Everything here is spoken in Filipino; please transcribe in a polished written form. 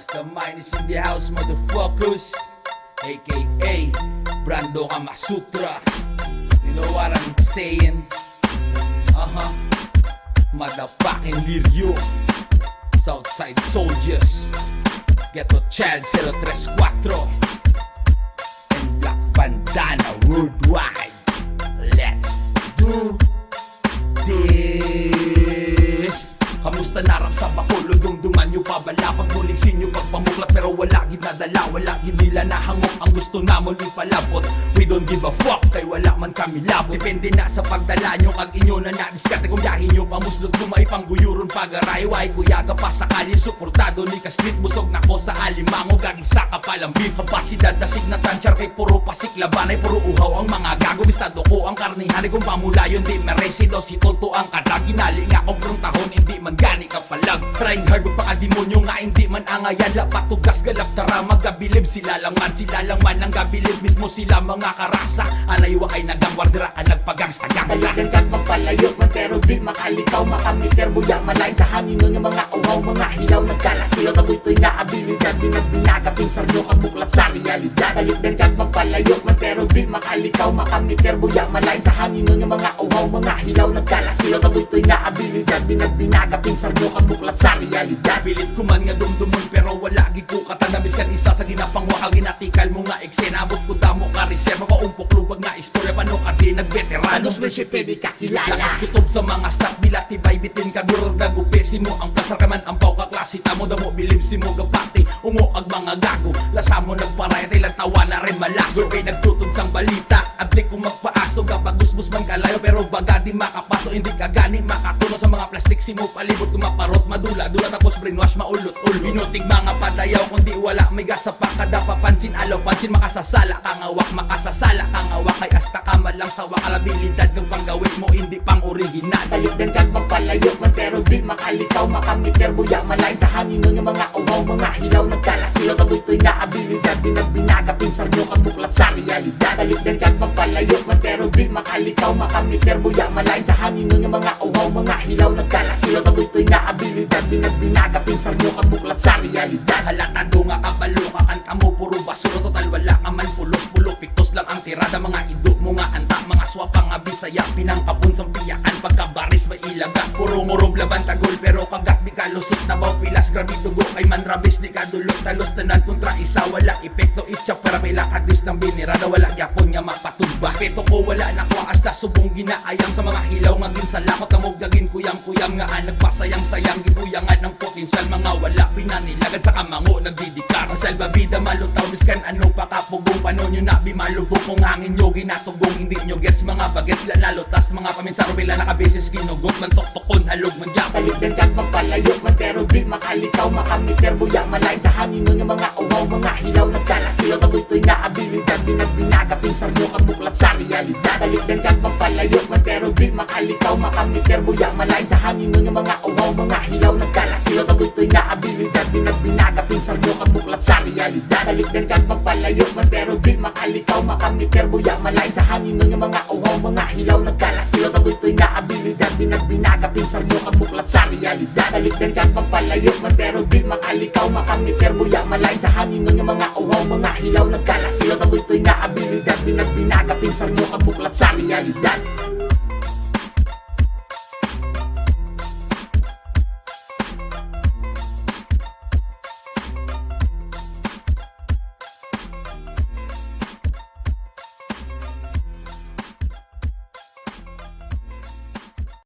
Mastermind is in the house, motherfuckers. AKA Brando Kamasutra. You know what I'm saying? Motherfucking Lirio. Southside Soldiers. Ghetto Child 034. And Black Bandana Worldwide. Let's do this. Kamusta narap sa Bacolod, dumduman nyo pa bala pagbuligsin nyo pagpamuklat pero wala ginadala, wala ginila na hangok ang gusto namon ipalabot. We don't give a fuck kay wala man kami labot. Depende na sa pagdala nyo kag inyo na nadiskarte kung yahin nyo pamuslot kumay pangguyuron pagaray. Way kuyaga pa sakali suportado ni ka street busog na ko sa alimango gagisa ka palang beef. Kapasidad dasig na tanchar kay puro pasik labanay puro uhaw ang mga gago bistado ko ang karnihan kung pamulayon di meresido si Toto ang kadaginali nga kompruntahon hindi man gani ka palag. Trying hard magpakademonyo nga hindi man angayan. Lapat tugas galap tara magabilib sila lang man ang gabilib mismo sila mga karasa. Alaywa kay nagangwardira ka nagpagangsta-gangsta. Talagang kag magpalayo man pero di makalikaw. Makamiter buya malain sa hangin nun yung mga uhaw. Mga hilaw nagkalasilaw tagoy to'y naabilidad. Binagbinaga pinsar nyo kag buklat sa realidad. Talagang kag magpalayo man pero di makalikaw. Makamiter buya malain sa hangin nun yung mga uhaw. Mga hilaw nagkalasilaw tagoy to'y naabilidad. Binagbinaga pinsar nyo kag buklat sa realidad. Pilit ko man nga dumdumon pero wala gi ko katanabis kan isa sa ginapangwa kag ginatikal mo nga eksena. Abot ko damo ka reserva ko umpok lubag na istorya paano ka di nagveterano. Sa 2007 di ka kilala. Lakas kutob sa mga staff bila tibay bitin ka durog nagupesi mo ang pasar ka man ang pau ka klase tamo damo bilib si mo gapati ungo ag mga gago lasa mo nagparaya ilang tawa na rin malaso kay nagtutod sang balita ablik kung magpaaso kapag gusbus man kalayo pero baga di makapaso hindi ka gani makatuno sa mga plastik si mo palibot kung maparot madula-dula tapos brainwash maulot-ulo binutig mga padayaw kundi wala may gas sa pakada papansin alaw pansin makasasala kangawak kay hasta ka malang sa wakalabilidad ng panggawin mo hindi pang original. Talikdan kag magpalayo man pero di makalikaw. Makamiter buya malain sa hangin nun yung mga uhaw. Mga hilaw nagkalasilaw tagoy to'y naabilidad. Binagbinaga pinsar nyo kag buklat sa realidad. Talikdan kag magpalayo man pero di makalikaw. Makamiter buya malain sa hangin nun yung mga uhaw. Mga hilaw nagkalasilaw tagoy to'y naabilidad. Binagbinaga pinsar nyo kag buklat sa realidad. Halatado nga kabalo ka kanta mo puro basura total wala ka man pulos pulo piktos lang ang tirada mga idok mo nga anta mga swapa nga bisaya pinangkapon sang piyakan pagkabaris may ilaga puro ngorob laban tagol pero kagat di ka lusot na baw pilas grabe dugo kay manrabis di ka dulot talos tanan kontra isa wala epekto itchak para pila kadis ng binirada wala gyapon nga mapatugba respeto ko wala nakuha hasta subong ginaayam sa mga hilaw nga ginsalakot na mo gagin kuyang-kuyang nga nagpasayang-sayang gibuyangan ng potensyal mga wala pinanilagan sa kamango nagdidikar ang salbabida malutaw miskan ano pa kapugong panon nyo na bimalubok kung hangin nyo ginatugong hindi nyo gets mga bagets lalo tas mga paminsaro pila nakabeses ginugot man tokton halog man jap Talikdan kag magpalayo man pero di makalikaw. Makamiter buya malain sa hangin nun yung mga uhaw. Mga hilaw nagkalasilaw tagoy to'y naabilidad. Binagbinaga pinsar nyo kag buklat sa realidad. Talikdan kag magpalayo man pero di makalikaw. Makamiter buya malain sa hangin nun yung mga uhaw. Mga hilaw nagkalasilaw tagoy to'y naabilidad. Binagbinaga pinsar nyo kag buklat sa realidad. Talikdan kag magpalayo man pero di makalikaw. Makamiter buya malain sa hangin nun yung mga uhaw. Mga hilaw nagkalasilaw tagoy to'y naabilidad. Binagbinaga pinsar nyo kag buklat sa realidad. Talikdan kag magpalayo man pero di makalikaw. Makamiter buya malain sa hangin nun yung mga uhaw. Mga hilaw nagkalasilaw tagoy to'y naabilidad. Binagbinaga pinsar nyo kag buklat sa realidad.